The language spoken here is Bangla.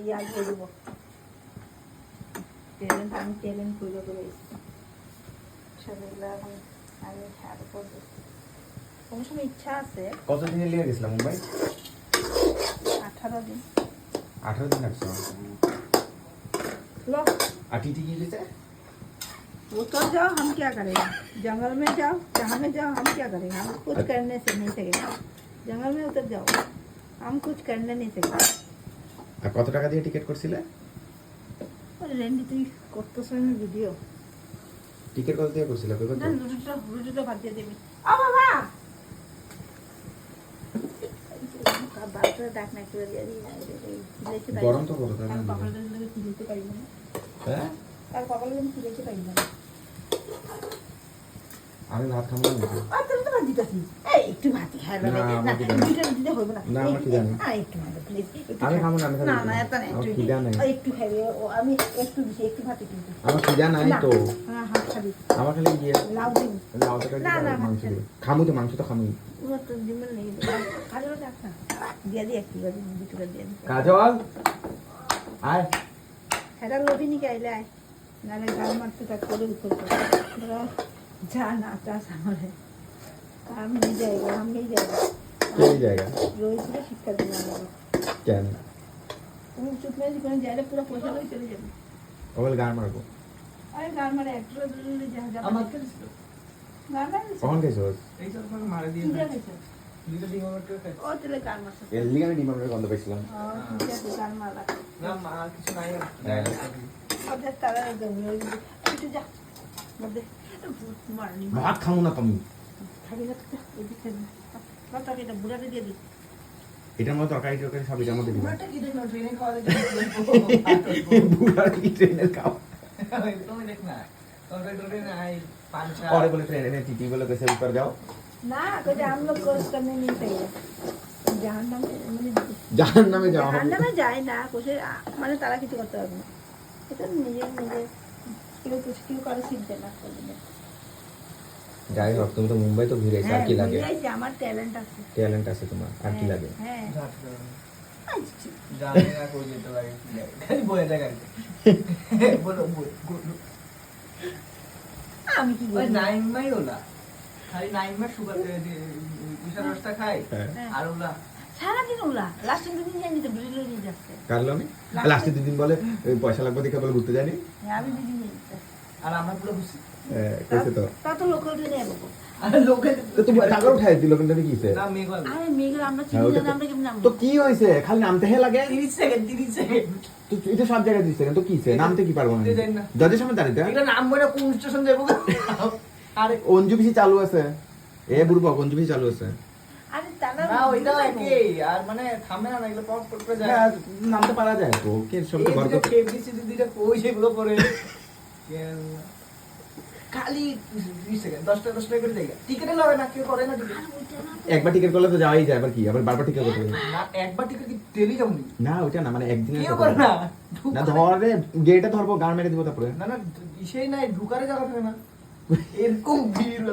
ইয়া করবো ট্যালেন্ট আমি ট্যালেন্ট করে করে এসেছি সেগুলো এখন আমি আর করবো কোনো সময় ইচ্ছা আছে কতদিনে লিয়ে গেছিলাম মুম্বাই 18 दिन 18 दिन লাগছে लो আর टीटी की लेते उतर जाओ हम क्या करेगा जंगल में जाओ जहाँ में जाओ हम क्या करेगा हम कुछ करने से नहीं सकेगा जंगल में उतर जाओ हम कुछ करने नहीं सकेगा আর কত টাকা দিয়ে টিকিট করছিলে और रेंडी तुम করতে সময় ভিডিও টিকিট কত দিয়ে করছিলে কই কত না রুটিটা ভাত দিয়ে দিবি ও বাবা বারোটা ডাক না করে দিয়ে দিই গরম তো করো তাই না কপালটা যদি তুলতে পারি না হ্যাঁ তার কপালটা যদি তুলতে পারি না আমি ভাত খাবো না আর তুমি তো ভাত দিতেছি এই একটু ভাত খাই না আমার খিদে নেই। দুইটা দিতে হবে না না, আমার খিদে নেই। একটু ভাত প্লিজ আমি খাবো না, আমি খাবো না না। না এত না আমার একটু খিদে নেই। একটু খাইবে ও আমি একটু দিছি একটু ভাত কিন্তু আমার খিদা নাই তো হ্যাঁ হাত খাবি আমার খালি গিয়ে লাউ দিবি লাউ তরকারি না, না, মাংস ভাত দিয়ে খামু তো মাংস তো খামুই পুরো তো দিবেন নেই খালি ডাক না দিয়ে দি একটু করে দুটো করে দিয়ে দি কাজল আয় এটা লোভি নি খাইলে আয় নালে গাল মারতে কাজ করে উপর যা না চাষ আমারে আমি नहीं जाएगा हम नहीं जाएगा কে জায়গা रोज की शिक्षा देना है কেন तुम चुप में जी कोई जाए पूरा पैसा लेके चले जाओ ওগুলো গান মারবো अरे गान मारे एक्टर ले जा जा আমার কাছে गान मारे কখন খাইছো এই তো আমাকে মারা দিয়ে पूजा कैसे দুটো ডিম আমার করে ओ चले गान मार सकते এর লিগে আমি ডিমান্ডের গন্ধ পাইছিলাম पूजा के गान मारा না মা কিছু নাই और जब तारा एकदम तू जा मत मारनी ভাত খামু না তুমি খাবি না তো এদিকে না তো এটা বুড়াতে দিয়ে দি এটার মধ্যে তরকারি টরকারি সব এটার মধ্যে দিবা পুরোটা কি দেখো ট্রেনে খাওয়া দেখো বুড়ার কি ট্রেনের খাও তুমি দেখ না তরকারি টরকারি নাই পাঁচটা और बोले ट्रेन टीटी बोले कैसे ऊपर जाओ ना कोई हम लोग कोर्स करने नहीं चाहिए जहन्नम में জাহান্নামে में जाओ जहन्नम में जाए ना कुछ माने तारा কিছু করতে পারবে না এটা নিজে নিজে কেউ কিছু কেউ করে শিখবে না করবে যাই হোক তুমি তো মুম্বাই তো ঘুরে এসে আর কি লাগে এই যে আমার ট্যালেন্ট আছে ট্যালেন্ট আছে তোমার আর কি লাগে হ্যাঁ জানি না কই যেতে লাগে খালি বলে দেখা বলো বলো আমি কি ওই বলি নাইম মাই ওলা খালি নাইম মা সুগার বিশাল রসটা খাই হ্যাঁ। আর ওলা সারা দিন ওলা লাস্ট দিন জানি তো বুঝলো নিয়ে যাচ্ছে কারলো আমি লাস্টে দুদিন বলে পয়সা লাগবে দেখে বলে ঘুরতে জানি আমি দিদি নিয়ে যাচ্ছে আর আমরা পুরো খুশি কইছে তো তা তো লোকাল ট্রেনে যাবো আর লোকে তো তুমি টাকা উঠাই দিল কিন্তু কি হইছে না মেঘল আরে মেঘলা আমরা হ্যাঁ, চিনি ওটা না তো- আমরা কেমন নামবো তো কি হইছে খালি নামতে হে লাগে 30 সেকেন্ড তো এটা সব জায়গায় দিছে তো কি হইছে নামতে কি পারবো না দিতে দেন না। জজের সামনে দাঁড়িয়ে এটা নাম বলে কোন স্টেশন যাবো আরে অঞ্জু পিসি চালু আছে এ বুড়বক অঞ্জু পিসি চালু আছে আরে তারা না ওইটা একই আর মানে থামে না এগুলো পপ করে যায় হ্যাঁ, নামতে পারা যায় তো কে সব তো গর্ত কেবিসি দিদিটা কই সেগুলো করে খালি 20 সেকেন্ড 10 টাকা করে দেয় টিকেটে লাগে না কেউ করে না টিকেট একবার টিকিট করলে তো যাওয়াই যায় আবার কি আবার বারবার টিকিট করতে হবে না একবার টিকেট কি ডেলি যাবো নি না ওইটা না মানে একদিনের কেউ কথা করে না। না না ধরে গেটে ধরবো গান মেরে দিব তারপরে না না ইসেই নাই ঢুকারে জায়গা থাকে না এরকম ভিড়